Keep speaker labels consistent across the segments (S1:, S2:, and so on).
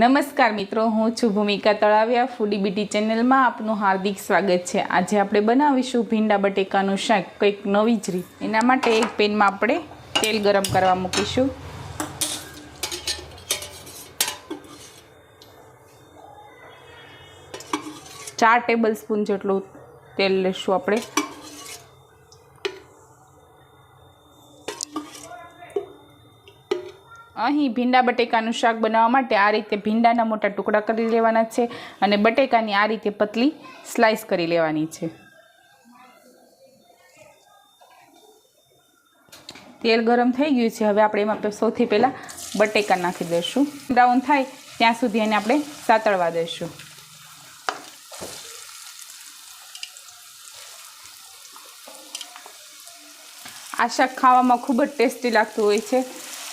S1: નમસ્કાર મિત્રો, હું છું ભૂમિકા તળાવિયા. ફૂડી બીટી ચેનલમાં આપનું હાર્દિક સ્વાગત છે. આજે આપણે બનાવીશું ભીંડા બટેકાનું શાક, કંઈક નવી જ રીત. એના માટે એક પેનમાં આપણે તેલ ગરમ કરવા મૂકીશું. ચાર ટેબલ સ્પૂન જેટલું તેલ લેશું આપણે. અહીં ભીંડા બટેકાનું શાક બનાવવા માટે આ રીતે ભીંડાના મોટા ટુકડા કરી લેવાના છે અને બટેકાની આ રીતે પતલી સ્લાઈસ કરી લેવાની છે. તેલ ગરમ થઈ ગયું છે. હવે આપણે એમાં સૌથી પહેલાં બટેકા નાખી દઈશું. બ્રાઉન થાય ત્યાં સુધી એને આપણે સાતળવા દઈશું. આ શાક ખાવામાં ખૂબ જ ટેસ્ટી લાગતું હોય છે,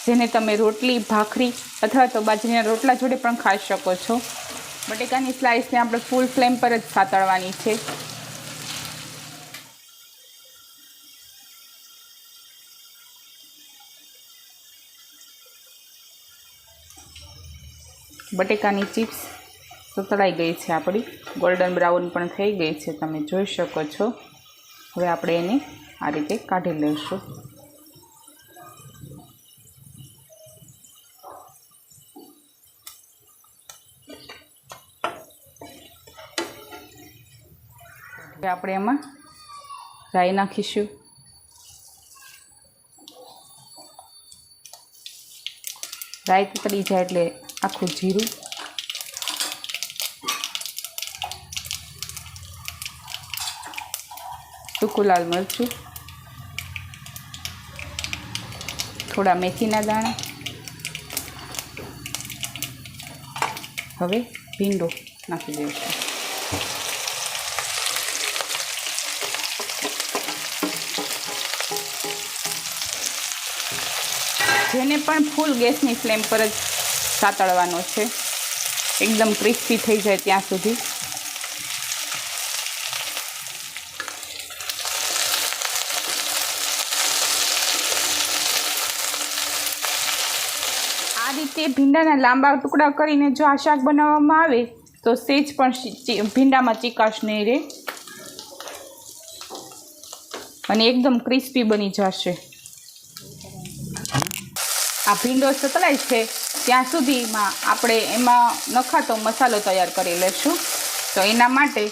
S1: જેને તમે રોટલી, ભાખરી અથવા તો બાજરીના રોટલા જોડે પણ ખાઈ શકો છો. બટેકાની સ્લાઇસને આપણે ફૂલ ફ્લેમ પર જ સાતળવાની છે. બટેકાની ચિપ્સ સતળાઈ ગઈ છે, આપણી ગોલ્ડન બ્રાઉન પણ થઈ ગઈ છે, તમે જોઈ શકો છો. હવે આપણે એને આ રીતે કાઢી લઈશું. આપણે એમાં રાઈ નાખીશું. રાઈ તળી જાય એટલે આખું જીરું, સૂકું લાલ મરચું, થોડા મેથીના દાણા. હવે ભીંડો નાખી દઈશું. જેને પણ ફૂલ ગેસની ફ્લેમ પર જ સાતળવાનો છે, એકદમ ક્રિસ્પી થઈ જાય ત્યાં સુધી. આ રીતે ભીંડાના લાંબા ટુકડા કરીને જો આ શાક બનાવવામાં આવે તો સેજ પણ ભીંડામાં ચીકાશ નહીં રહે અને એકદમ ક્રિસ્પી બની જશે. આ ભીંડો સતળાય છે ત્યાં સુધીમાં આપણે એમાં નખાતો મસાલો તૈયાર કરી લઈશું. તો એના માટે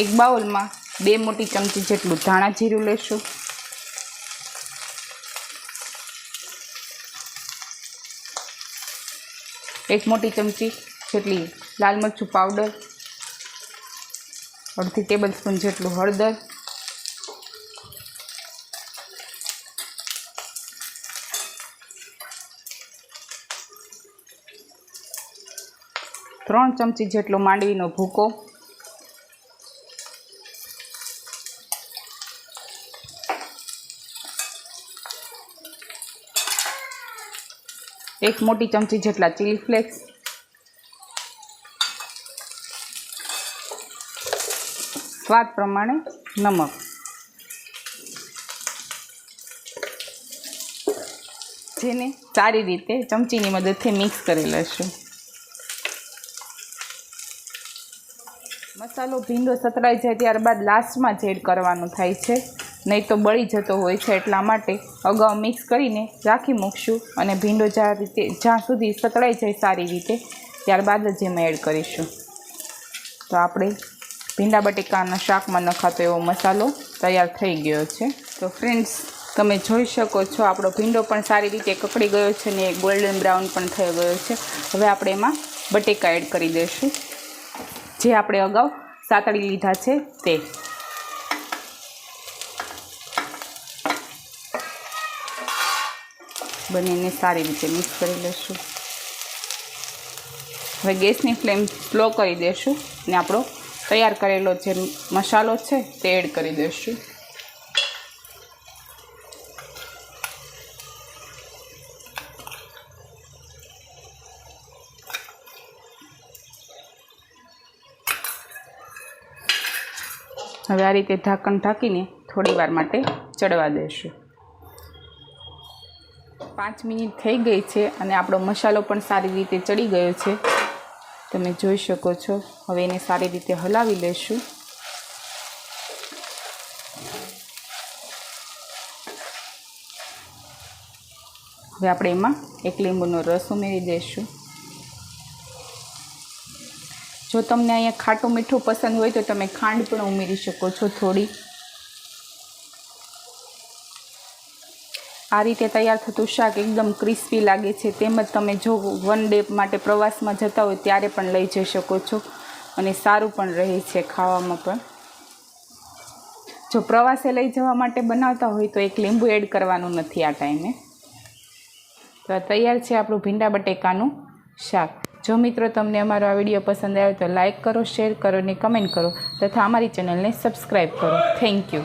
S1: એક બાઉલમાં 2 મોટી ચમચી જેટલું ધાણા જીરું લઈશું. એક મોટી ચમચી જેટલી લાલ મરચું પાવડર, અડધી ટેબલ સ્પૂન જેટલું હળદર, ત્રણ ચમચી જેટલો માંડવીનો ભૂકો, એક મોટી ચમચી જેટલા ચીલી ફ્લેક્સ, સ્વાદ પ્રમાણે નમક. જેને સારી રીતે ચમચીની મદદથી મિક્સ કરી લઈશું. મસાલો ભીંડો સતળાઈ જાય ત્યારબાદ લાસ્ટમાં જ એડ કરવાનું થાય છે, નહીં તો બળી જતો હોય છે. એટલા માટે અગાઉ મિક્સ કરીને રાખી મૂકશું અને ભીંડો જ્યાં સુધી સતળાઈ જાય સારી રીતે ત્યારબાદ જ એમાં એડ કરીશું. તો આપણે ભીંડા બટેકાના શાકમાં નખાતો એવો મસાલો તૈયાર થઈ ગયો છે. તો ફ્રેન્ડ્સ, તમે જોઈ શકો છો આપણો ભીંડો પણ સારી રીતે કકડી ગયો છે ને ગોલ્ડન બ્રાઉન પણ થઈ ગયો છે. હવે આપણે એમાં બટેકા એડ કરી દઈશું, જે આપણે અગાઉ સાતળી લીધા છે તે. બંનેને સારી રીતે મિક્સ કરી લઈશું. હવે ગેસની ફ્લેમ સ્લો કરી દઈશું ને આપણો તૈયાર કરેલો જે મસાલો છે તે એડ કરી દઈશું. હવે આ રીતે ઢાંકણ ઢાંકીને થોડી વાર માટે ચડવા દઈશું. 5 મિનિટ થઈ ગઈ છે અને આપણો મસાલો પણ સારી રીતે ચડી ગયો છે, તમે જોઈ શકો છો। હવે એને સારી રીતે હલાવી લેશું। હવે આપણે એમાં 1 લીંબુનો રસ ઉમેરી દઈશું। જો તમને અહીંયા ખાટું મીઠું પસંદ હોય તો તમે ખાંડ પણ ઉમેરી શકો છો થોડી। આ રીતે તૈયાર થતું શાક એકદમ ક્રિસ્પી લાગે છે, તેમજ તમે જો 1 ડે માટે પ્રવાસમાં જતા હોય ત્યારે પણ લઈ જઈ શકો છો અને સારું પણ રહે છે ખાવામાં પણ। જો પ્રવાસે લઈ જવા માટે બનાવતા હોય તો 1 લીંબુ એડ કરવાનું નથી આ ટાઈમે। તો તૈયાર છે આપણું ભીંડા બટેકાનું શાક। જો મિત્રો તમને અમારો આ વિડીયો પસંદ આવ્યો તો લાઈક કરો, શેર કરો અને કમેન્ટ કરો તથા અમારી ચેનલને સબસ્ક્રાઈબ કરો। Thank you.